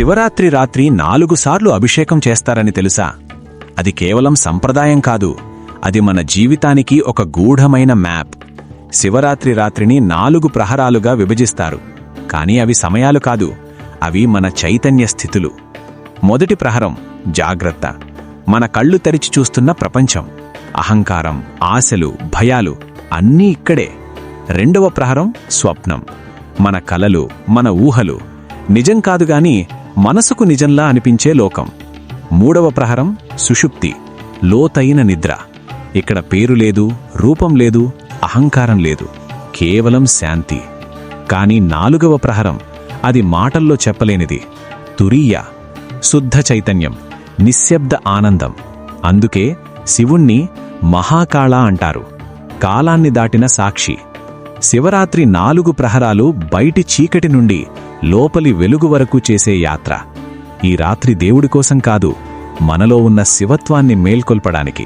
శివరాత్రి రాత్రి 4 సార్లు అభిషేకం చేస్తారని తెలుసా? అది కేవలం సంప్రదాయం కాదు, అది మన జీవితానికి ఒక గూఢమైన మ్యాప్. శివరాత్రి రాత్రిని 4 ప్రహరాలుగా విభజిస్తారు, కానీ అవి సమయాలు కాదు, అవి మన చైతన్య స్థితులు. మొదటి ప్రహరం జాగ్రత్త, మన కళ్ళు తెరిచి చూస్తున్న ప్రపంచం. అహంకారం, ఆశలు, భయాలు అన్నీ ఇక్కడే. రెండవ ప్రహరం స్వప్నం, మన కలలు, మన ఊహలు, నిజం కాదుగాని మనసుకు నిజంలా అనిపించే లోకం. మూడవ ప్రహరం సుషుప్తి, లోతైన నిద్ర. ఇక్కడ పేరు లేదు, రూపం లేదు, అహంకారం లేదు, కేవలం శాంతి. కాని 4వ ప్రహరం, అది మాటల్లో చెప్పలేనిది, తురీయ, శుద్ధ చైతన్యం, నిశ్శబ్ద ఆనందం. అందుకే శివుణ్ణి మహాకాళ అంటారు, కాలాన్ని దాటిన సాక్షి. శివరాత్రి 4 ప్రహరాలు బయటి చీకటి నుండి లోపలి వెలుగు వరకు చేసే యాత్ర. ఈ రాత్రి దేవుడి కోసం కాదు, మనలో ఉన్న శివత్వాన్ని మేల్కొల్పడానికి.